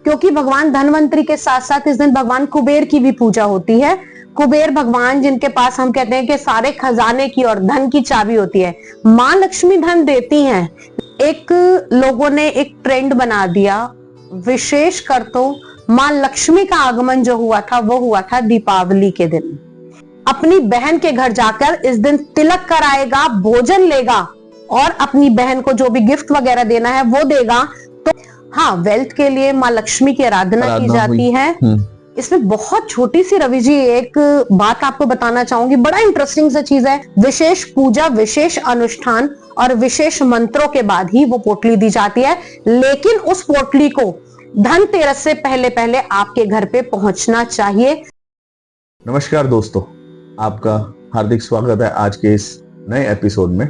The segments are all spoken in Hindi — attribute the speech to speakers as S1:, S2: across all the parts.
S1: क्योंकि भगवान धनवंतरी के साथ साथ इस दिन भगवान कुबेर की भी पूजा होती है। कुबेर भगवान जिनके पास हम कहते हैं कि सारे खजाने की और धन की चाबी होती है। माँ लक्ष्मी धन देती हैं। एक लोगों ने एक ट्रेंड बना दिया, विशेष कर तो माँ लक्ष्मी का आगमन जो हुआ था वो हुआ था दीपावली के दिन। अपनी बहन के घर जाकर इस दिन तिलक कराएगा, भोजन लेगा और अपनी बहन को जो भी गिफ्ट वगैरह देना है वो देगा। तो हाँ, वेल्थ के लिए माँ लक्ष्मी की आराधना की जाती है। इसमें बहुत छोटी सी रवि जी एक बात आपको बताना चाहूंगी, बड़ा इंटरेस्टिंग सा चीज है। विशेष पूजा, विशेष अनुष्ठान और विशेष मंत्रों के बाद ही वो पोटली दी जाती है, लेकिन उस पोटली को धनतेरस से पहले पहले आपके घर पे पहुंचना चाहिए।
S2: नमस्कार दोस्तों, आपका हार्दिक स्वागत है आज के इस नए एपिसोड में।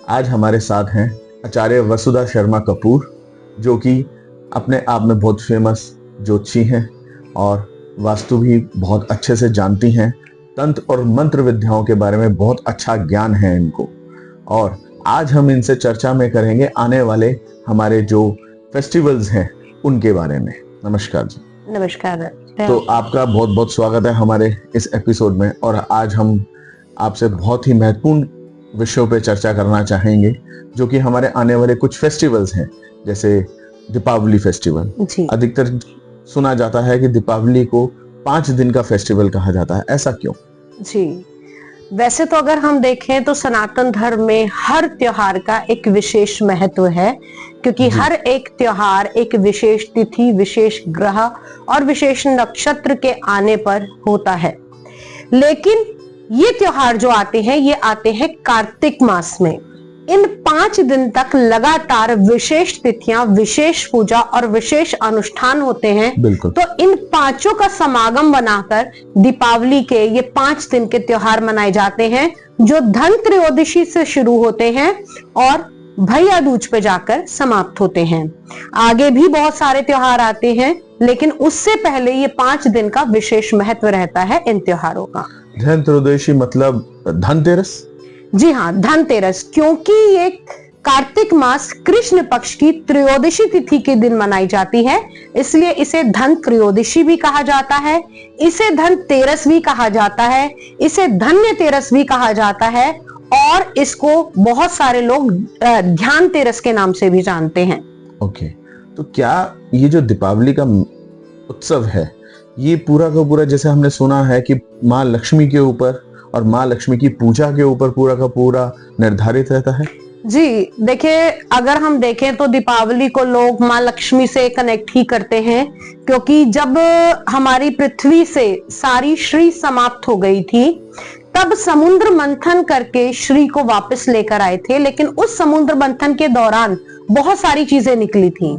S2: आज हमारे साथ हैं आचार्य वसुधा शर्मा कपूर, जो कि अपने आप में बहुत फेमस ज्योतिषी हैं और वास्तु भी बहुत अच्छे से जानती हैं। तंत्र और मंत्र विद्याओं के बारे में बहुत अच्छा ज्ञान है इनको, और आज हम इनसे चर्चा में करेंगे आने वाले हमारे जो फेस्टिवल्स हैं उनके बारे में। नमस्कार जी।
S1: नमस्कार।
S2: तो आपका बहुत बहुत स्वागत है हमारे इस एपिसोड में, और आज हम आपसे बहुत ही महत्वपूर्ण विषयों पे चर्चा करना चाहेंगे, जो कि हमारे आने वाले कुछ फेस्टिवल्स हैं, जैसे दीपावली फेस्टिवल। अधिकतर सुना जाता है कि दीपावली को 5 दिन का फेस्टिवल कहा जाता है, ऐसा क्यों?
S1: जी, वैसे तो अगर हम देखें तो सनातन धर्म में हर त्योहार का एक विशेष महत्व है, क्योंकि हर एक त्योहार एक विशेष तिथि, विशेष ग्रह और विशेष नक्षत्र के आने पर होता है। लेकिन ये त्योहार जो आते हैं ये आते हैं कार्तिक मास में। इन 5 दिन तक लगातार विशेष तिथियां, विशेष पूजा और विशेष अनुष्ठान होते हैं। तो इन 5 का समागम बनाकर दीपावली के ये 5 दिन के त्योहार मनाए जाते हैं, जो धन त्रयोदशी से शुरू होते हैं और भैया दूज पे जाकर समाप्त होते हैं। आगे भी बहुत सारे त्योहार आते हैं, लेकिन उससे पहले ये 5 दिन का विशेष महत्व रहता है इन त्योहारों का।
S2: धन त्रयोदशी मतलब धनतेरस?
S1: जी हाँ, धनतेरस, क्योंकि ये कार्तिक मास कृष्ण पक्ष की त्रयोदशी तिथि के दिन मनाई जाती है, इसलिए इसे धन त्रयोदशी भी कहा जाता है, इसे धनतेरस भी कहा जाता है, इसे धन्य तेरस भी कहा जाता है, और इसको बहुत सारे लोग ध्यान तेरस के नाम से भी जानते हैं।
S2: ओके, तो क्या ये जो दीपावली का उत्सव है, ये पूरा का पूरा, जैसे हमने सुना है कि माँ लक्ष्मी के ऊपर और माँ लक्ष्मी की पूजा के ऊपर पूरा का पूरा निर्धारित रहता है?
S1: जी देखिए, अगर हम देखें तो दीपावली को लोग माँ लक्ष्मी से कनेक्ट ही करते हैं, क्योंकि जब हमारी पृथ्वी से सारी श्री समाप्त हो गई थी, तब समुद्र मंथन करके श्री को वापस लेकर आए थे, लेकिन उस समुद्र मंथन के दौरान बहुत सारी चीजें निकली थी।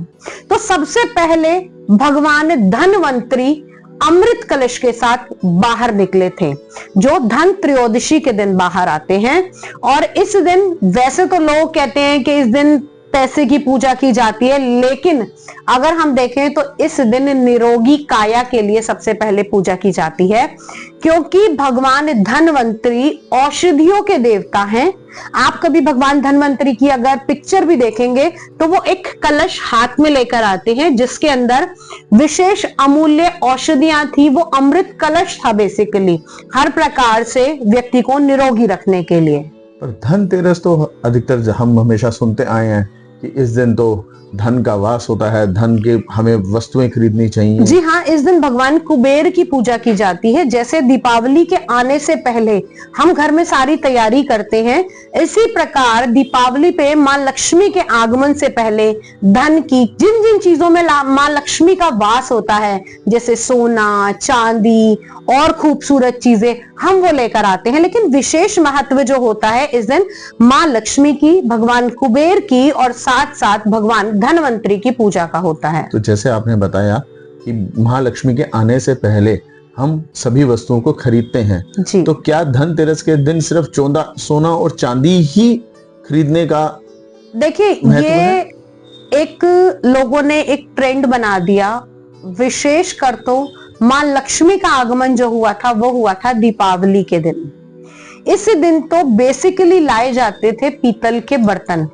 S1: तो सबसे पहले भगवान धनवंतरी अमृत कलश के साथ बाहर निकले थे, जो धन त्रयोदशी के दिन बाहर आते हैं। और इस दिन वैसे तो लोग कहते हैं कि इस दिन पैसे की पूजा की जाती है, लेकिन अगर हम देखें तो इस दिन निरोगी काया के लिए सबसे पहले पूजा की जाती है, क्योंकि भगवान धनवंतरी औषधियों के देवता हैं। आप कभी भगवान धनवंतरी की अगर पिक्चर भी देखेंगे तो वो एक कलश हाथ में लेकर आते हैं, जिसके अंदर विशेष अमूल्य औषधियां थी। वो अमृत कलश था बेसिकली, हर प्रकार से व्यक्ति को निरोगी रखने के लिए।
S2: पर धनतेरस तो अधिकतर हम हमेशा सुनते आए हैं कि इस दिन तो धन का वास होता है, धन के हमें वस्तुएं खरीदनी चाहिए।
S1: जी हाँ, इस दिन भगवान कुबेर की पूजा की जाती है। जैसे दीपावली के आने से पहले हम घर में सारी तैयारी करते हैं, इसी प्रकार दीपावली पे माँ लक्ष्मी के आगमन से पहले धन की जिन जिन चीजों में माँ लक्ष्मी का वास होता है, जैसे सोना, चांदी और खूबसूरत चीजें, हम वो लेकर आते हैं। लेकिन विशेष महत्व जो होता है इस दिन माँ लक्ष्मी की, भगवान कुबेर की और साथ साथ भगवान धनवंतरी की पूजा का होता है।
S2: तो जैसे आपने बताया कि महालक्ष्मी के आने से पहले हम सभी वस्तुओं को खरीदते हैं, तो क्या धनतेरस के दिन सिर्फ सोना और चांदी ही खरीदने का?
S1: देखिए, ये एक लोगों ने एक ट्रेंड बना दिया, विशेष कर तो माँ लक्ष्मी का आगमन जो हुआ था वो हुआ था दीपावली के दिन। इस दिन तो बेसिकली लाए जाते थे पीतल के बर्तन,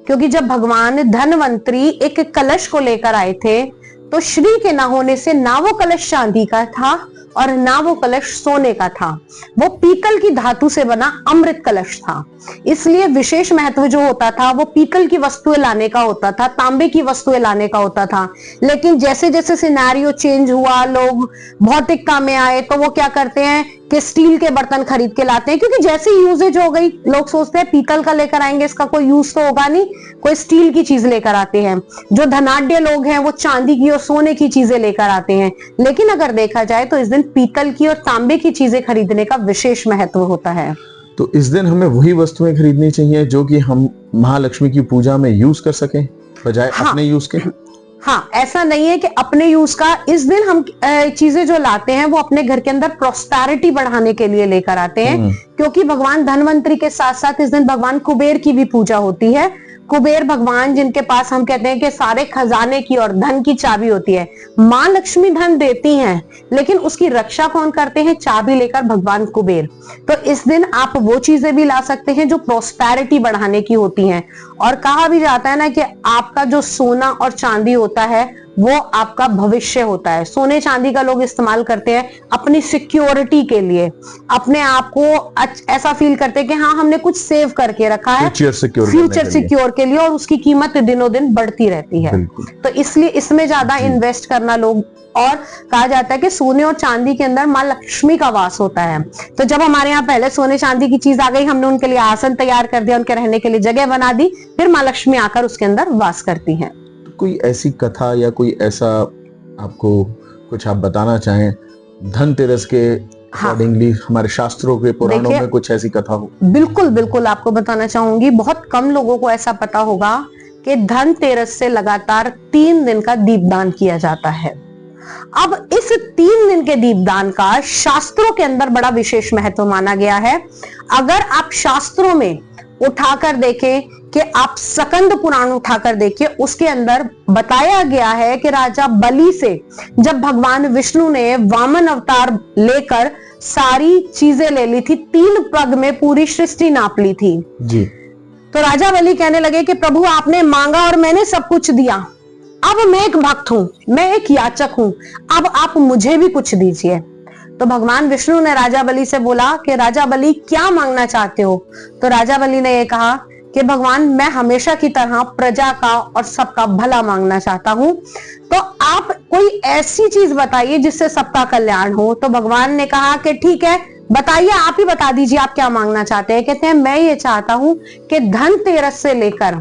S1: क्योंकि जब भगवान धनवंतरी एक कलश को लेकर आए थे तो श्री के ना होने से ना वो कलश चांदी का था और ना वो कलश सोने का था, वो पीतल की धातु से बना अमृत कलश था। इसलिए विशेष महत्व जो होता था वो पीतल की वस्तुएं लाने का होता था, तांबे की वस्तुएं लाने का होता था। लेकिन जैसे जैसे सिनेरियो चेंज हुआ, लोग भौतिकता में आए, तो वो क्या करते हैं कि स्टील के बर्तन खरीद के लाते हैं, क्योंकि जैसे यूजेज हो गई, लोग सोचते हैं पीतल का लेकर आएंगे, इसका कोई यूज तो होगा नहीं, कोई स्टील की चीज लेकर आते हैं। जो धनाढ्य लोग हैं वो चांदी की और सोने की चीजें लेकर आते हैं। लेकिन अगर देखा जाए तो इस दिन पीतल की और तांबे की चीजें खरीदने का विशेष महत्व होता है।
S2: तो इस दिन हमें वही वस्तुएं खरीदनी चाहिए जो कि हम महालक्ष्मी की पूजा में यूज कर सकें, बजाय अपने यूज के।
S1: हाँ, ऐसा नहीं है कि अपने यूज का। इस दिन हम चीजें जो लाते हैं वो अपने घर के अंदर प्रॉस्पेरिटी बढ़ाने के लिए लेकर आते हैं, क्योंकि भगवान धनवंतरी के साथ साथ इस दिन भगवान कुबेर की भी पूजा होती है। कुबेर भगवान जिनके पास हम कहते हैं कि सारे खजाने की और धन की चाबी होती है। मां लक्ष्मी धन देती हैं, लेकिन उसकी रक्षा कौन करते हैं? चाबी लेकर भगवान कुबेर। तो इस दिन आप वो चीजें भी ला सकते हैं जो प्रॉस्पेरिटी बढ़ाने की होती हैं। और कहा भी जाता है ना कि आपका जो सोना और चांदी होता है वो आपका भविष्य होता है। सोने चांदी का लोग इस्तेमाल करते हैं अपनी सिक्योरिटी के लिए, अपने आप को ऐसा फील करते हैं कि हाँ हमने कुछ सेव करके रखा है फ्यूचर सिक्योर के लिए, और उसकी कीमत दिनों दिन बढ़ती रहती है। तो इसलिए इसमें ज्यादा इन्वेस्ट करना लोग। और कहा जाता है कि सोने और चांदी के अंदर माँ लक्ष्मी का वास होता है। तो जब हमारे यहाँ पहले सोने चांदी की चीज आ गई, हमने उनके लिए आसन तैयार कर दिया, उनके रहने के लिए जगह बना दी, फिर माँ लक्ष्मी आकर उसके अंदर वास करती हैं।
S2: कोई ऐसी कथा या कोई ऐसा आपको कुछ आप बताना चाहें धनतेरस के अकॉर्डिंगली? हमारे शास्त्रों के पुराणों में कुछ ऐसी कथा हो?
S1: बिल्कुल बिल्कुल, आपको बताना चाहूंगी। बहुत कम लोगों को ऐसा पता होगा कि धनतेरस से लगातार 3 दिन का दीपदान किया जाता है। अब इस 3 दिन के दीपदान का शास्त्रों के अंदर बड़ा विशेष महत्व माना गया है। अगर आप शास्त्रों में उठाकर देखें कि आप सकंद पुराण उठाकर देखिए, उसके अंदर बताया गया है कि राजा बलि से जब भगवान विष्णु ने वामन अवतार लेकर सारी चीजें ले ली थी, 3 पग में पूरी सृष्टि नाप ली थी
S2: जी।
S1: तो राजा बलि कहने लगे कि प्रभु आपने मांगा और मैंने सब कुछ दिया, अब मैं एक भक्त हूं, मैं एक याचक हूं, अब आप मुझे भी कुछ दीजिए। तो भगवान विष्णु ने राजा बलि से बोला कि राजा बलि क्या मांगना चाहते हो? तो राजा बलि ने यह कहा कि भगवान मैं हमेशा की तरह प्रजा का और सबका भला मांगना चाहता हूं, तो आप कोई ऐसी चीज बताइए जिससे सबका कल्याण हो। तो भगवान ने कहा कि ठीक है, बताइए, आप ही बता दीजिए आप क्या मांगना चाहते हैं। कहते हैं मैं ये चाहता हूं कि धनतेरस से लेकर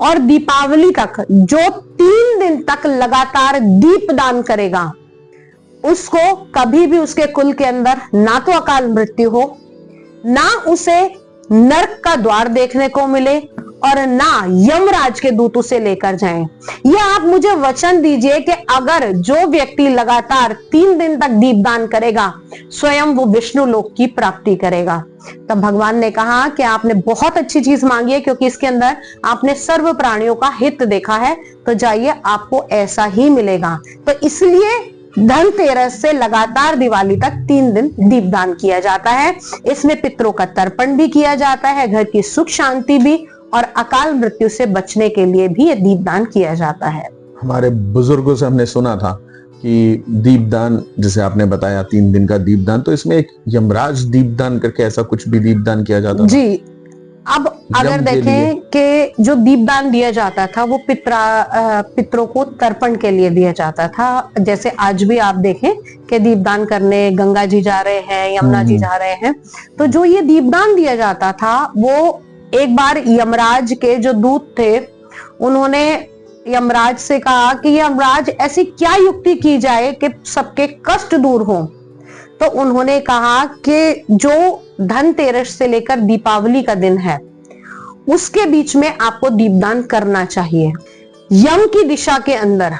S1: और दीपावली तक जो 3 दिन तक लगातार दीप दान करेगा, उसको कभी भी उसके कुल के अंदर ना तो अकाल मृत्यु हो, ना उसे नरक का द्वार देखने को मिले, और ना यमराज के दूत उसे लेकर जाएं। ये आप मुझे वचन दीजिए कि अगर जो व्यक्ति लगातार 3 दिन तक दीपदान करेगा, स्वयं वो विष्णु लोक की प्राप्ति करेगा। तब भगवान ने कहा कि आपने बहुत अच्छी चीज मांगी है, क्योंकि इसके अंदर आपने सर्व प्राणियों का हित देखा है, तो जाइए आपको ऐसा ही मिलेगा। तो इसलिए धनतेरस से लगातार दिवाली तक 3 दिन दीपदान किया जाता है। इसमें पितरों का तर्पण भी किया जाता है, घर की सुख शांति भी, और अकाल मृत्यु से बचने के लिए भी ये दीपदान किया जाता है।
S2: हमारे बुजुर्गों से हमने सुना था कि दीपदान, जैसे आपने बताया 3 दिन का दीपदान, तो इसमें एक यमराज दीपदान करके ऐसा कुछ भी दीपदान किया जाता था
S1: जी। अब अगर देखें कि जो दीपदान दिया जाता था वो पितरों को तर्पण के लिए दिया जाता था। जैसे आज भी आप देखें कि दीपदान करने गंगा जी जा रहे हैं, यमुना जी जा रहे हैं, तो जो ये दीपदान दिया जाता था वो एक बार यमराज के जो दूत थे, उन्होंने यमराज से कहा कि यमराज ऐसी क्या युक्ति की जाए कि सबके कष्ट दूर हो। तो उन्होंने कहा कि जो धनतेरस से लेकर दीपावली का दिन है, उसके बीच में आपको दीपदान करना चाहिए। यम की दिशा के अंदर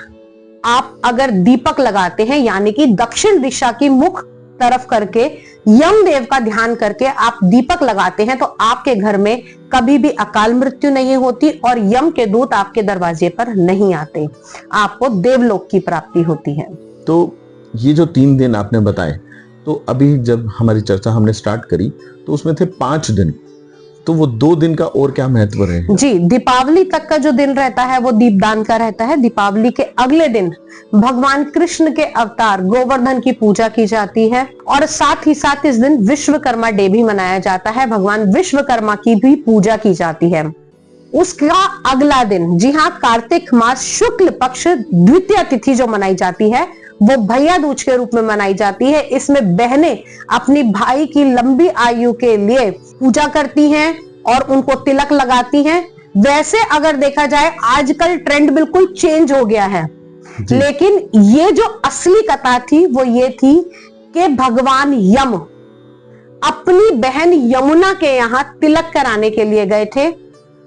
S1: आप अगर दीपक लगाते हैं, यानी कि दक्षिण दिशा की मुख तरफ करके यम देव का ध्यान करके आप दीपक लगाते हैं, तो आपके घर में कभी भी अकाल मृत्यु नहीं होती और यम के दूत आपके दरवाजे पर नहीं आते, आपको देवलोक की प्राप्ति होती है।
S2: तो ये जो 3 दिन आपने बताए, तो अभी जब हमारी चर्चा हमने स्टार्ट करी तो उसमें थे 5 दिन। तो वो 2 दिन का और क्या महत्व रहेगा?
S1: जी, दीपावली तक का जो दिन रहता है वो दीपदान का रहता है। दीपावली के अगले दिन भगवान कृष्ण के अवतार गोवर्धन की पूजा की जाती है और साथ ही साथ इस दिन विश्वकर्मा डे भी मनाया जाता है। भगवान विश्वकर्मा की भी पूजा की जाती है। उसका अगला दिन, जी हाँ, कार्तिक मास शुक्ल पक्ष द्वितीय तिथि जो मनाई जाती है वो भैया दूज के रूप में मनाई जाती है। इसमें बहनें अपनी भाई की लंबी आयु के लिए पूजा करती हैं और उनको तिलक लगाती हैं। वैसे अगर देखा जाए आजकल ट्रेंड बिल्कुल चेंज हो गया है, लेकिन ये जो असली कथा थी वो ये थी कि भगवान यम अपनी बहन यमुना के यहाँ तिलक कराने के लिए गए थे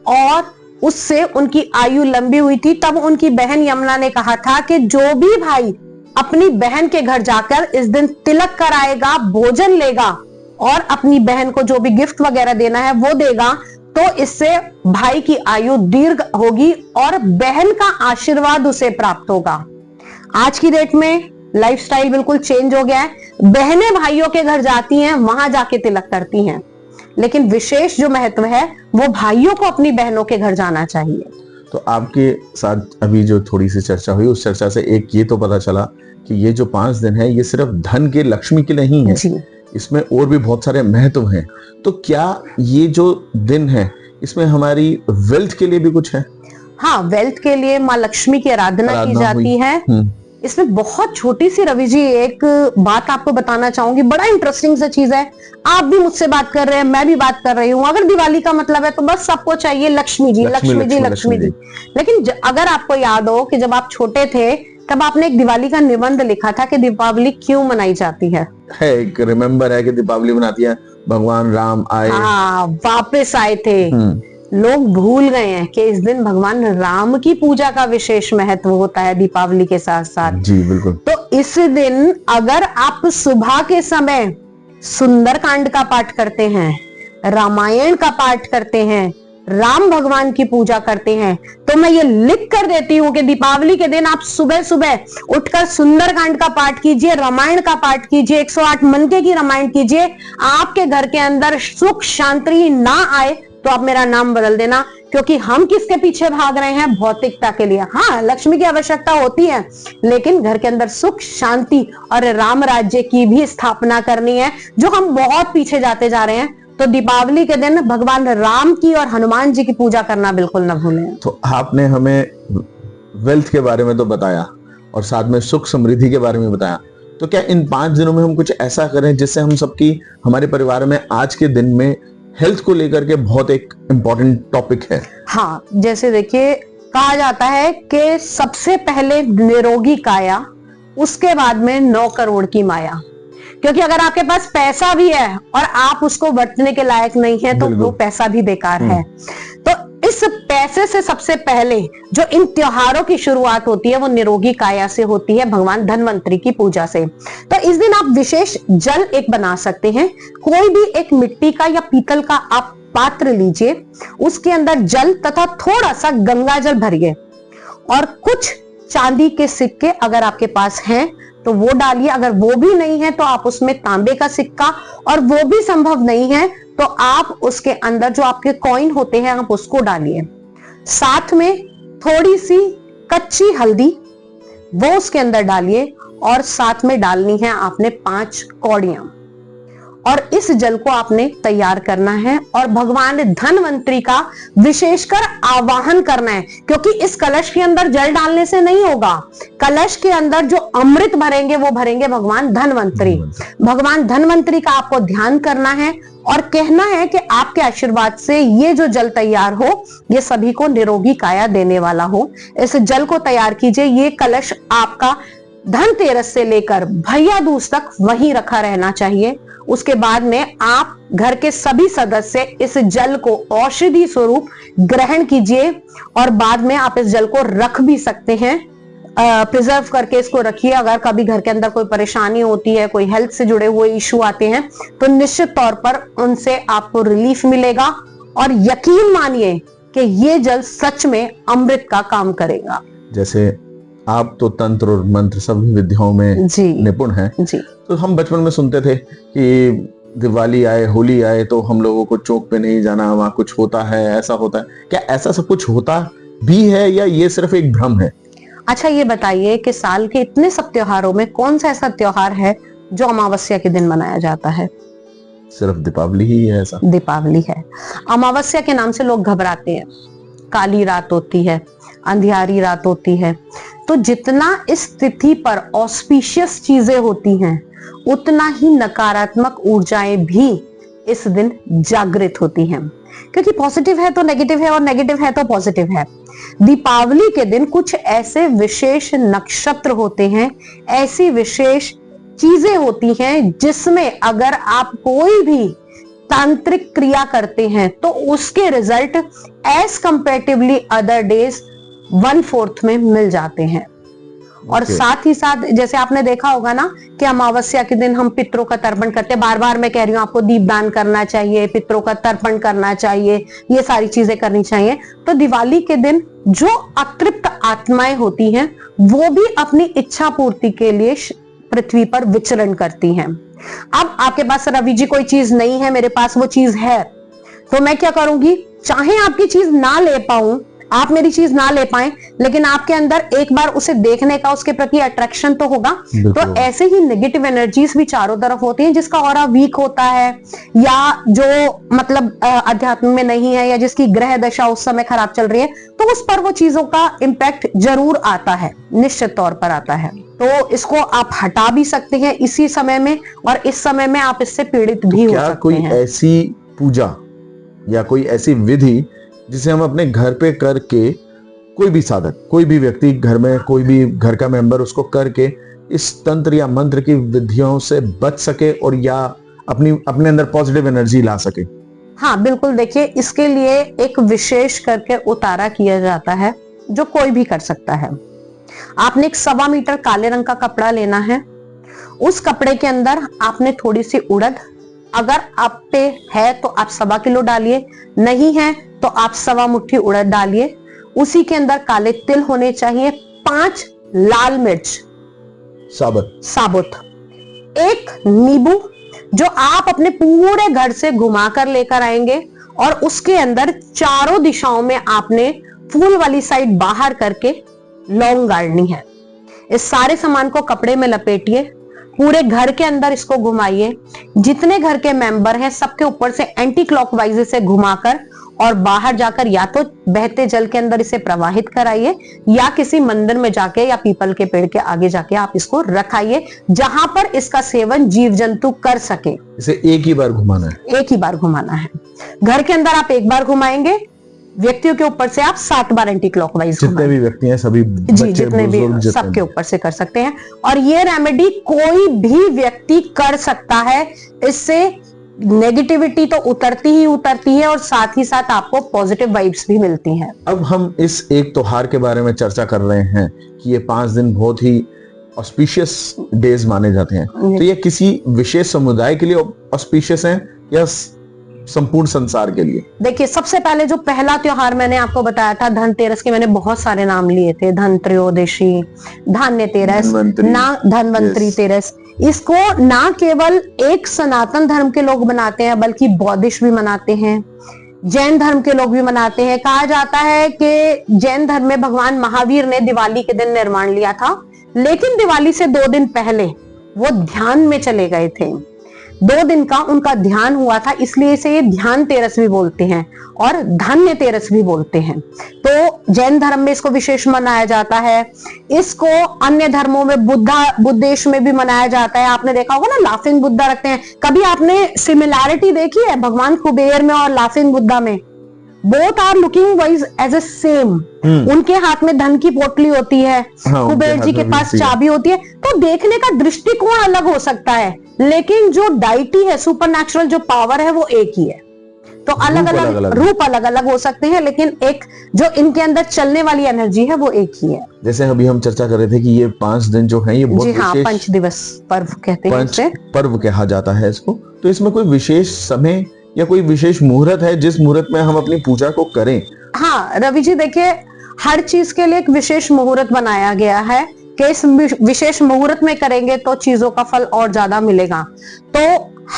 S1: और उससे उनकी आयु लंबी हुई थी। तब उनकी बहन यमुना ने कहा था कि जो भी भाई अपनी बहन के घर जाकर इस दिन तिलक कराएगा, भोजन लेगा और अपनी बहन को जो भी गिफ्ट वगैरह देना है वो देगा, तो इससे भाई की आयु दीर्घ होगी और बहन का आशीर्वाद उसे प्राप्त होगा। आज की डेट में लाइफस्टाइल बिल्कुल चेंज हो गया है। बहनें भाइयों के घर जाती हैं, वहां जाके तिलक करती हैं, लेकिन विशेष जो महत्व है वो भाइयों को अपनी बहनों के घर जाना चाहिए।
S2: तो आपके साथ अभी जो थोड़ी सी चर्चा हुई, उस चर्चा से एक ये तो पता चला कि ये जो 5 दिन है ये सिर्फ धन के, लक्ष्मी के नहीं है, इसमें और भी बहुत सारे महत्व हैं। तो क्या ये जो दिन है इसमें हमारी वेल्थ के लिए भी कुछ है?
S1: हाँ, वेल्थ के लिए माँ लक्ष्मी की आराधना की जाती है। इसमें बहुत छोटी सी रवि जी एक बात आपको बताना चाहूंगी, बड़ा इंटरेस्टिंग सा चीज है। आप भी मुझसे बात कर रहे हैं, मैं भी बात कर रही हूँ। अगर दिवाली का मतलब है तो बस सबको चाहिए लक्ष्मी जी, लक्ष्मी जी, लक्ष्मी जी। लेकिन अगर आपको याद हो कि जब आप छोटे थे तब आपने एक दिवाली का निबंध लिखा था कि दीपावली क्यों मनाई जाती है।
S2: एक रिमेम्बर है कि दीपावली मनाती है, भगवान राम आए,
S1: हाँ, वापस आए थे। लोग भूल गए हैं कि इस दिन भगवान राम की पूजा का विशेष महत्व होता है दीपावली के साथ साथ।
S2: जी बिल्कुल।
S1: तो इस दिन अगर आप सुबह के समय सुंदरकांड का पाठ करते हैं, रामायण का पाठ करते हैं, राम भगवान की पूजा करते हैं, तो मैं ये लिख कर देती हूँ कि दीपावली के दिन आप सुबह सुबह उठकर सुंदरकांड का पाठ कीजिए, रामायण का पाठ कीजिए, 108 मनके की रामायण कीजिए। आपके घर के अंदर सुख शांति ना आए तो आप मेरा नाम बदल देना, क्योंकि हम किसके पीछे भाग रहे हैं? भौतिकता के लिए। हाँ, लक्ष्मी की आवश्यकता होती है, लेकिन घर के अंदर सुख शांति और राम राज्य की भी स्थापना करनी है, जो हम बहुत पीछे जाते जा रहे हैं। तो दीपावली के दिन भगवान राम की और हनुमान जी की पूजा करना बिल्कुल न भूलें।
S2: तो आपने हमें वेल्थ के बारे में तो बताया और साथ में सुख समृद्धि के बारे में बताया, तो क्या इन 5 दिनों में हम कुछ ऐसा करें जिससे हम सबकी, हमारे परिवार में आज के दिन में हेल्थ को लेकर के बहुत एक इम्पोर्टेंट टॉपिक है?
S1: हाँ, जैसे देखिए, कहा जाता है कि सबसे पहले निरोगी काया, उसके बाद में 9 करोड़ की माया। क्योंकि अगर आपके पास पैसा भी है और आप उसको बरतने के लायक नहीं है तो वो पैसा भी बेकार है। तो इस पैसे से सबसे पहले जो इन त्योहारों की शुरुआत होती है वो निरोगी काया से होती है, भगवान धनवंतरी की पूजा से। तो इस दिन आप विशेष जल एक बना सकते हैं। कोई भी एक मिट्टी का या पीतल का आप पात्र लीजिए, उसके अंदर जल तथा थोड़ा सा गंगा जल भरिए और कुछ चांदी के सिक्के अगर आपके पास हैं तो वो डालिए। अगर वो भी नहीं है तो आप उसमें तांबे का सिक्का, और वो भी संभव नहीं है तो आप उसके अंदर जो आपके कॉइन होते हैं आप उसको डालिए। साथ में थोड़ी सी कच्ची हल्दी वो उसके अंदर डालिए और साथ में डालनी है आपने 5 कौड़ियां, और इस जल को आपने तैयार करना है और भगवान धनवंतरी का विशेषकर आवाहन करना है। क्योंकि इस कलश के अंदर जल डालने से नहीं होगा, कलश के अंदर जो अमृत भरेंगे वो भरेंगे भगवान धनवंतरी। भगवान धनवंतरी का आपको ध्यान करना है और कहना है कि आपके आशीर्वाद से ये जो जल तैयार हो ये सभी को निरोगी काया देने वाला हो। इस जल को तैयार कीजिए। ये कलश आपका धनतेरस से लेकर भैया दूज तक वहीं रखा रहना चाहिए। उसके बाद में आप घर के सभी सदस्य इस जल को औषधि स्वरूप ग्रहण कीजिए और बाद में आप इस जल को रख भी सकते हैं, प्रिजर्व करके इसको रखिए। अगर कभी घर के अंदर कोई परेशानी होती है, कोई हेल्थ से जुड़े हुए इश्यू आते हैं तो निश्चित तौर पर उनसे आपको रिलीफ मिलेगा। और यकीन मानिए कि ये जल सच में अमृत का काम करेगा।
S2: जैसे आप तो तंत्र और मंत्र सभी विद्याओं में निपुण हैं जी। तो हम बचपन में सुनते थे कि दिवाली आए, होली आए तो हम लोगों को चौक पे नहीं जाना, वहां कुछ होता है, ऐसा होता है, क्या ऐसा सब कुछ होता भी है या ये सिर्फ एक भ्रम है?
S1: अच्छा ये बताइए कि साल के इतने सब त्योहारों में कौन सा ऐसा त्योहार है जो अमावस्या के दिन मनाया जाता है?
S2: सिर्फ दीपावली ही है ऐसा?
S1: दीपावली है। अमावस्या के नाम से लोग घबराते हैं। काली रात होती है, अंधियारी रात होती है। तो जितना इस तिथि पर ऑस्पिशियस चीजें होती हैं, उतना ही नकारात्मक ऊर्जाएं भी इस दिन जागृत होती हैं। क्योंकि पॉजिटिव है तो नेगेटिव है और नेगेटिव है तो पॉजिटिव है। दीपावली के दिन कुछ ऐसे विशेष नक्षत्र होते हैं, ऐसी विशेष चीजें होती हैं जिसमें अगर आप कोई भी तांत्रिक क्रिया करते हैं तो उसके result as comparatively other days 1/4 में मिल जाते हैं। और साथ ही साथ जैसे आपने देखा होगा ना कि अमावस्या के दिन हम पितरों का तर्पण करते हैं। बार बार मैं कह रही हूँ आपको दीपदान करना चाहिए, पितरों का तर्पण करना चाहिए, ये सारी चीजें करनी चाहिए। तो दिवाली के दिन जो अतृप्त आत्माएं होती हैं वो भी अपनी इच्छा पूर्ति के लिए पृथ्वी पर विचरण करती हैं। अब आपके पास रवि जी कोई चीज नहीं है, मेरे पास वो चीज है, तो मैं क्या करूंगी? चाहे आपकी चीज ना ले पाऊं, आप मेरी चीज ना ले पाए, लेकिन आपके अंदर एक बार उसे देखने का, उसके प्रति अट्रैक्शन तो होगा। तो ऐसे ही नेगेटिव एनर्जीज भी चारों तरफ होती हैं। जिसका ऑरा वीक होता है या जो मतलब अध्यात्म में नहीं है या जिसकी ग्रह दशा उस समय खराब चल रही है, तो उस पर वो चीजों का इम्पैक्ट जरूर आता है, निश्चित तौर पर आता है। तो इसको आप हटा भी सकते हैं इसी समय में, और इस समय में आप इससे पीड़ित भी हो सकते हैं।
S2: कोई ऐसी पूजा या कोई ऐसी विधि जिसे हम अपने घर पे करके, कोई भी साधक, कोई भी व्यक्ति घर में, कोई भी घर का मेंबर उसको करके इस तंत्र या मंत्र की विधियों से बच सके और या अपने अंदर पॉजिटिव एनर्जी ला सके?
S1: हाँ बिल्कुल। देखिए, इसके लिए एक विशेष करके उतारा किया जाता है जो कोई भी कर सकता है। आपने एक 1.25 मीटर काले रंग का कपड़ा लेना है। उस कपड़े के अंदर आपने थोड़ी सी उड़द, अगर आप पे है तो आप 1.25 किलो डालिए, नहीं है तो आप 1.25 मुट्ठी उड़द डालिए। उसी के अंदर काले तिल होने चाहिए, 5 लाल मिर्च साबुत, 1 नींबू जो आप अपने पूरे घर से घुमा कर लेकर आएंगे, और उसके अंदर चारों दिशाओं में आपने फूल वाली साइड बाहर करके लौंग गाड़नी है। इस सारे सामान को कपड़े में लपेटिए, पूरे घर के अंदर इसको घुमाइए। जितने घर के मेंबर हैं सबके ऊपर से एंटी क्लॉकवाइज से घुमाकर और बाहर जाकर या तो बहते जल के अंदर इसे प्रवाहित कराइए या किसी मंदिर में जाके या पीपल के पेड़ के आगे जाके आप इसको रखाइए, जहां पर इसका सेवन जीव जंतु कर सके।
S2: इसे एक ही बार घुमाना है?
S1: एक ही बार घुमाना है। घर के अंदर आप एक बार घुमाएंगे, व्यक्तियों के ऊपर से आप 7 बार एंटी क्लॉकवाइज
S2: जितने भी व्यक्ति हैं सभी
S1: जी, जितने भी सबके ऊपर से कर सकते हैं। और ये रेमेडी कोई भी व्यक्ति कर सकता है। इससे नेगेटिविटी तो उतरती ही उतरती है और साथ ही साथ आपको पॉजिटिव वाइब्स भी मिलती हैं।
S2: अब हम इस एक त्योहार के बारे में चर्चा कर रहे हैं कि ये 5 दिन बहुत ही ऑस्पिशियस डेज माने जाते हैं, तो ये किसी विशेष समुदाय के लिए ऑस्पिशियस हैं या संपूर्ण संसार के लिए?
S1: देखिए, सबसे पहले जो पहला त्योहार मैंने आपको बताया था धनतेरस के, मैंने बहुत सारे नाम लिए थे, धन त्रयोदशी, धान्य तेरस, धनवंतरी तेरस। इसको ना केवल एक सनातन धर्म के लोग मनाते हैं बल्कि बौद्धिस्ट भी मनाते हैं, जैन धर्म के लोग भी मनाते हैं। कहा जाता है कि जैन धर्म में भगवान महावीर ने दिवाली के दिन निर्माण लिया था, लेकिन दिवाली से 2 दिन पहले वो ध्यान में चले गए थे। 2 दिन का उनका ध्यान हुआ था, इसलिए इसे ये ध्यान तेरस भी बोलते हैं और धान्य तेरस भी बोलते हैं। तो जैन धर्म में इसको विशेष मनाया जाता है। इसको अन्य धर्मों में बुद्धिश में भी मनाया जाता है। आपने देखा होगा ना, लाफिंग बुद्धा रखते हैं। कभी आपने सिमिलैरिटी देखी है भगवान कुबेर में और लाफिंग बुद्धा में? Both are looking wise as a same. उनके हाथ में धन की पोटली होती है, कुबेर जी के पास चाबी होती है। तो देखने का दृष्टिकोण अलग हो सकता है, लेकिन जो डाइटी है, सुपरनैचुरल जो पावर है, वो एक ही है। तो अलग अलग रूप अलग अलग हो सकते हैं, लेकिन एक जो इनके अंदर चलने वाली एनर्जी है वो एक ही है।
S2: जैसे अभी हम चर्चा कर रहे थे कि ये 5 दिन जो है ये बहुत विशेष,
S1: 5 दिवस पर्व कहते हैं,
S2: पर्व कहा जाता है इसको। तो इसमें कोई विशेष समय या कोई विशेष मुहूर्त है जिस मुहूर्त में हम अपनी पूजा को करें?
S1: हाँ रवि जी, देखिए, हर चीज के लिए एक विशेष मुहूर्त बनाया गया है कि इस विशेष मुहूर्त में करेंगे तो चीजों का फल और ज्यादा मिलेगा। तो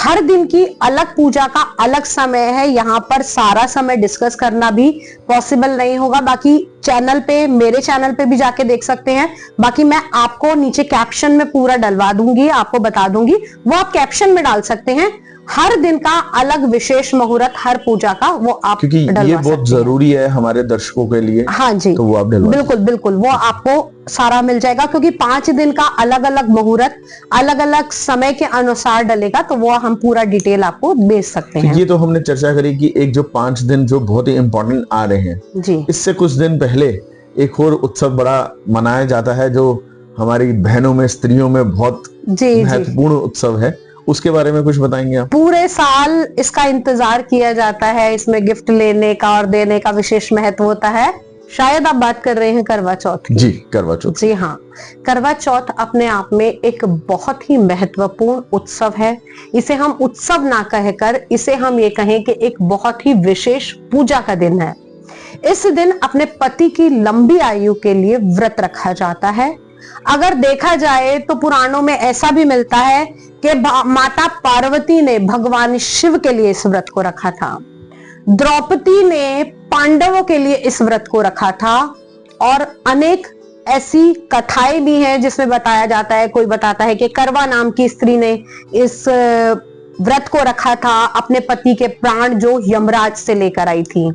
S1: हर दिन की अलग पूजा का अलग समय है, यहाँ पर सारा समय डिस्कस करना भी पॉसिबल नहीं होगा। बाकी चैनल पे, मेरे चैनल पे भी जाके देख सकते हैं। बाकी मैं आपको नीचे कैप्शन में पूरा डलवा दूंगी, आपको बता दूंगी, वो आप कैप्शन में डाल सकते हैं। हर दिन का अलग विशेष मुहूर्त हर पूजा का, वो आप
S2: क्योंकि ये बहुत जरूरी है हमारे दर्शकों के लिए।
S1: हाँ जी,
S2: तो वो आप डलवा
S1: बिल्कुल बिल्कुल, वो आपको सारा मिल जाएगा, क्योंकि 5 दिन का अलग अलग मुहूर्त अलग अलग समय के अनुसार डलेगा, तो वो हम पूरा डिटेल आपको भेज सकते हैं।
S2: ये तो हमने चर्चा करी कि एक जो 5 दिन जो बहुत ही इंपॉर्टेंट आ रहे हैं
S1: जी,
S2: इससे कुछ दिन पहले एक और उत्सव बड़ा मनाया जाता है जो हमारी बहनों में, स्त्रियों में बहुत
S1: जी,
S2: महत्वपूर्ण उत्सव है, उसके बारे में कुछ बताएंगे आप?
S1: पूरे साल इसका इंतजार किया जाता है, इसमें गिफ्ट लेने का और देने का विशेष महत्व होता है। शायद आप बात कर रहे हैं करवा चौथ की।
S2: जी, करवा चौथ।
S1: जी हाँ, करवा चौथ अपने आप में एक बहुत ही महत्वपूर्ण उत्सव है। इसे हम उत्सव ना कहकर इसे हम ये कहें कि एक बहुत ही विशेष पूजा का दिन है। इस दिन अपने पति की लंबी आयु के लिए व्रत रखा जाता है। अगर देखा जाए तो पुराणों में ऐसा भी मिलता है कि माता पार्वती ने भगवान शिव के लिए इस व्रत को रखा था, द्रौपदी ने पांडवों के लिए इस व्रत को रखा था, और अनेक ऐसी कथाएं भी हैं जिसमें बताया जाता है, कोई बताता है कि करवा नाम की स्त्री ने इस व्रत को रखा था अपने पति के प्राण जो यमराज से लेकर आई थी।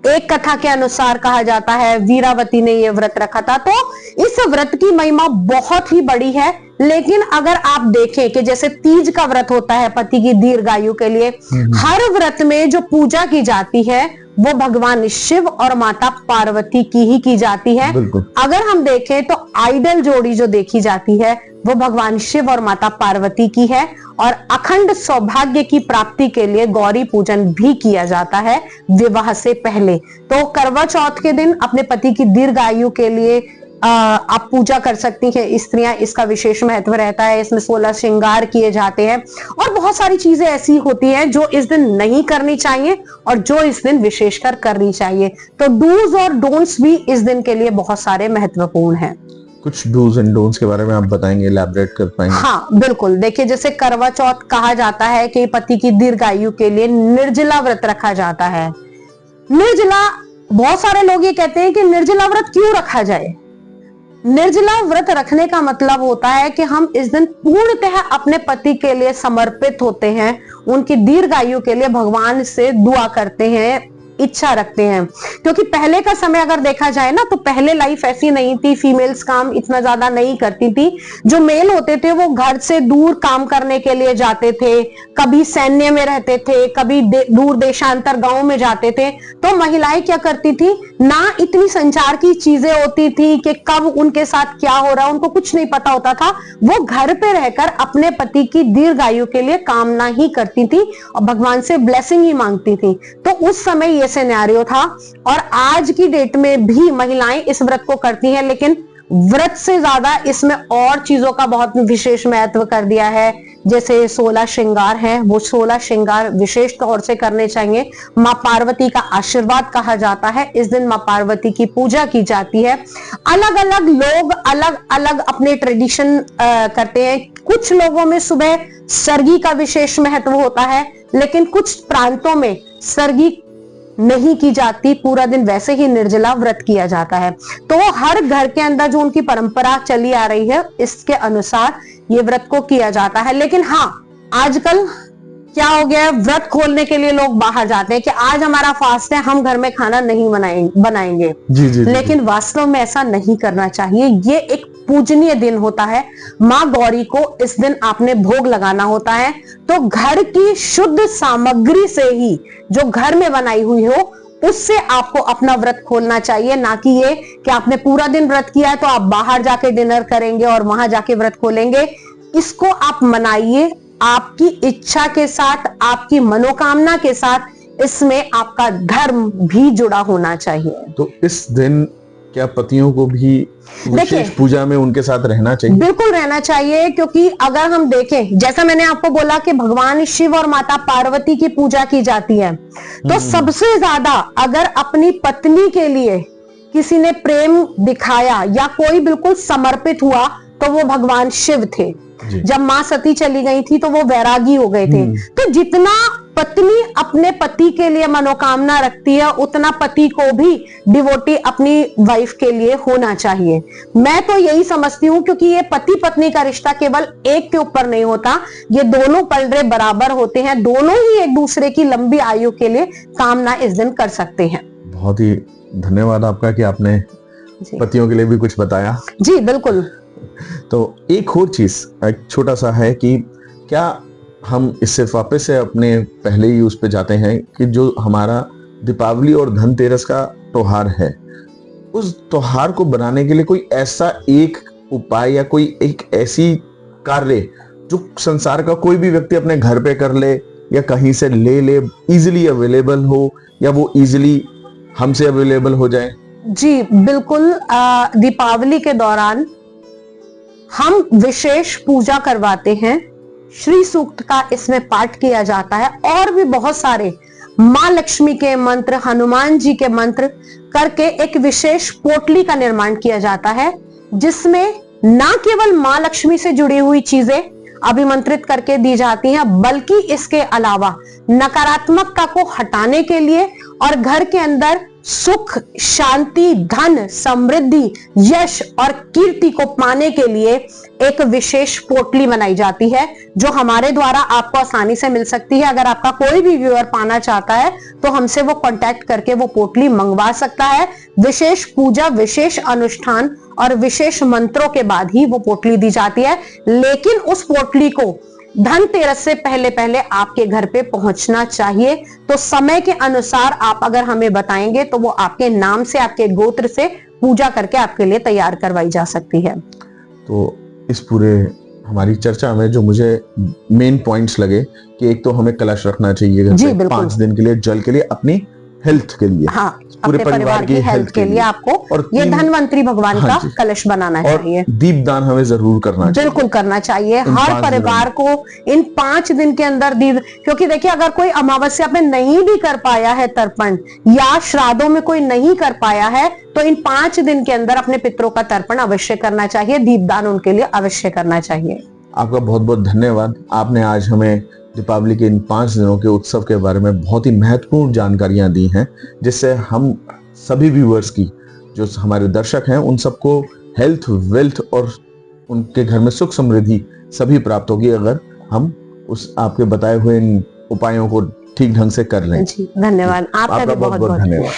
S1: एक कथा के अनुसार कहा जाता है वीरावती ने यह व्रत रखा था। तो इस व्रत की महिमा बहुत ही बड़ी है। लेकिन अगर आप देखें कि जैसे तीज का व्रत होता है पति की दीर्घायु के लिए, हर व्रत में जो पूजा की जाती है वो भगवान शिव और माता पार्वती की ही की जाती है। अगर हम देखें तो आइडल जोड़ी जो देखी जाती है वो भगवान शिव और माता पार्वती की है, और अखंड सौभाग्य की प्राप्ति के लिए गौरी पूजन भी किया जाता है विवाह से पहले। तो करवा चौथ के दिन अपने पति की दीर्घायु के लिए आप पूजा कर सकती हैं स्त्रियां, इसका विशेष महत्व रहता है। इसमें 16 श्रृंगार किए जाते हैं और बहुत सारी चीजें ऐसी होती हैं जो इस दिन नहीं करनी चाहिए और जो इस दिन विशेषकर करनी चाहिए। तो डूज और डोंट्स भी इस दिन के लिए बहुत सारे महत्वपूर्ण हैं।
S2: कुछ डूज एंड डोंट्स के बारे में आप बताएंगे, एलैबोरेट कर पाएंगे?
S1: हाँ बिल्कुल, देखिए जैसे करवा चौथ कहा जाता है कि पति की दीर्घायु के लिए निर्जला व्रत रखा जाता है। निर्जला, बहुत सारे लोग ये कहते हैं कि निर्जला व्रत क्यों रखा जाए। निर्जला व्रत रखने का मतलब होता है कि हम इस दिन पूर्णतः अपने पति के लिए समर्पित होते हैं, उनकी दीर्घायु के लिए भगवान से दुआ करते हैं, इच्छा रखते हैं। क्योंकि पहले का समय अगर देखा जाए ना, तो पहले लाइफ ऐसी नहीं थी, फीमेल्स काम इतना ज्यादा नहीं करती थी। जो मेल होते थे वो घर से दूर काम करने के लिए जाते थे, कभी सैन्य में रहते थे, कभी दूर देशांतर गांव में जाते थे। तो महिलाएं क्या करती थी, ना इतनी संचार की चीजें होती थी कि कब उनके साथ क्या हो रहा है, उनको कुछ नहीं पता होता था। वो घर पे रहकर अपने पति की दीर्घायु के लिए कामना ही करती थी और भगवान से ब्लेसिंग ही मांगती थी। तो उस समय ये सिनेरियो था, और आज की डेट में भी महिलाएं इस व्रत को करती हैं। लेकिन व्रत से ज्यादा इसमें और चीजों का बहुत विशेष महत्व कर दिया है। जैसे 16 श्रृंगार हैं, वो 16 श्रृंगार विशेष तौर से करने चाहिए। माँ पार्वती का आशीर्वाद कहा जाता है, इस दिन माँ पार्वती की पूजा की जाती है। अलग अलग लोग अलग अलग अपने ट्रेडिशन करते हैं। कुछ लोगों में सुबह सरगी का विशेष महत्व होता है, लेकिन कुछ प्रांतों में सरगी नहीं की जाती, पूरा दिन वैसे ही निर्जला व्रत किया जाता है। तो हर घर के अंदर जो उनकी परंपरा चली आ रही है इसके अनुसार ये व्रत को किया जाता है। लेकिन हाँ, आजकल क्या हो गया है, व्रत खोलने के लिए लोग बाहर जाते हैं कि आज हमारा फास्ट है, हम घर में खाना नहीं बनाएंगे। लेकिन वास्तव में ऐसा नहीं करना चाहिए। ये एक पूजनीय दिन होता है, माँ गौरी को इस दिन आपने भोग लगाना होता है। तो घर की शुद्ध सामग्री से ही, जो घर में बनाई हुई हो, उससे आपको अपना व्रत खोलना चाहिए। ना कि ये कि आपने पूरा दिन व्रत किया है तो आप बाहर जाके डिनर करेंगे और वहां जाके व्रत खोलेंगे। इसको आप मनाइए आपकी इच्छा के साथ, आपकी मनोकामना के साथ। इसमें आपका धर्म भी जुड़ा होना चाहिए।
S2: तो इस दिन क्या पतियों को भी विशेष पूजा में उनके साथ रहना चाहिए?
S1: बिल्कुल रहना चाहिए, क्योंकि अगर हम देखें, जैसा मैंने आपको बोला कि भगवान शिव और माता पार्वती की पूजा की जाती है, तो सबसे ज्यादा अगर अपनी पत्नी के लिए किसी ने प्रेम दिखाया या कोई बिल्कुल समर्पित हुआ तो वो भगवान शिव थे।
S2: जी।
S1: जब माँ सती चली गई थी तो वो वैरागी हो गए थे। तो जितना पत्नी अपने पति के लिए मनोकामना रखती है उतना पति को भी डिवोटी अपनी वाइफ के लिए होना चाहिए। मैं तो यही समझती हूँ, क्योंकि ये पति पत्नी का रिश्ता केवल एक के ऊपर नहीं होता, ये दोनों पलड़े बराबर होते हैं, दोनों ही एक दूसरे की लंबी आयु के लिए कामना इस दिन कर सकते हैं।
S2: बहुत ही धन्यवाद आपका कि आपने पतियों के लिए भी कुछ बताया।
S1: जी बिल्कुल।
S2: तो एक और चीज एक छोटा सा है कि क्या हम इससे वापस से अपने पहले ही उस पे जाते हैं कि जो हमारा दीपावली और धनतेरस का त्योहार है, उस त्योहार को बनाने के लिए कोई ऐसा एक उपाय या कोई एक ऐसी कार्य जो संसार का कोई भी व्यक्ति अपने घर पे कर ले या कहीं से ले इजीली अवेलेबल हो या वो इजीली हमसे अवेलेबल हो जाए?
S1: जी बिल्कुल। दीपावली के दौरान हम विशेष पूजा करवाते हैं, श्री सूक्त का इसमें पाठ किया जाता है और भी बहुत सारे मां लक्ष्मी के मंत्र, हनुमान जी के मंत्र करके एक विशेष पोटली का निर्माण किया जाता है, जिसमें ना केवल मां लक्ष्मी से जुड़ी हुई चीजें अभिमंत्रित करके दी जाती हैं, बल्कि इसके अलावा नकारात्मकता को हटाने के लिए और घर के अंदर सुख, शांति, धन, समृद्धि, यश और कीर्ति को पाने के लिए एक विशेष पोटली बनाई जाती है, जो हमारे द्वारा आपको आसानी से मिल सकती है। अगर आपका कोई भी व्यूअर पाना चाहता है तो हमसे वो कांटेक्ट करके वो पोटली मंगवा सकता है। विशेष पूजा, विशेष अनुष्ठान और विशेष मंत्रों के बाद ही वो पोटली दी जाती है, लेकिन उस पोटली को धनतेरस से पहले आपके घर पे पहुंचना चाहिए। तो समय के अनुसार आप अगर हमें बताएंगे तो वो आपके नाम से, आपके गोत्र से पूजा करके आपके लिए तैयार करवाई जा सकती है।
S2: तो इस पूरे हमारी चर्चा में जो मुझे मेन पॉइंट्स लगे कि एक तो हमें कलश रखना चाहिए घर पे 5 दिन के लिए, जल के लिए, अपनी हेल्थ के लिए,
S1: हाँ,
S2: पूरे
S1: अपने परिवार की हेल्थ के लिए आपको
S2: और
S1: ये धनवंतरी भगवान का कलश बनाना चाहिए।
S2: दीपदान हमें जरूर करना चाहिए,
S1: बिल्कुल करना चाहिए हर परिवार को इन 5 दिन के अंदर दीप। क्योंकि देखिए, अगर कोई अमावस्या पे नहीं भी कर पाया है तर्पण या श्राद्धों में कोई नहीं कर पाया है, तो इन 5 दिन के अंदर अपने पितरों का तर्पण अवश्य करना चाहिए, दीपदान उनके लिए अवश्य करना चाहिए।
S2: आपका बहुत बहुत धन्यवाद। आपने आज हमें दीपावली के इन 5 दिनों के उत्सव के बारे में बहुत ही महत्वपूर्ण जानकारियां दी हैं, जिससे हम सभी व्यूअर्स की, जो हमारे दर्शक हैं, उन सबको हेल्थ, वेल्थ और उनके घर में सुख समृद्धि सभी प्राप्त होगी अगर हम उस आपके बताए हुए इन उपायों को ठीक ढंग से कर लें।
S1: जी धन्यवाद। आपका भी बहुत बहुत
S2: धन्यवाद।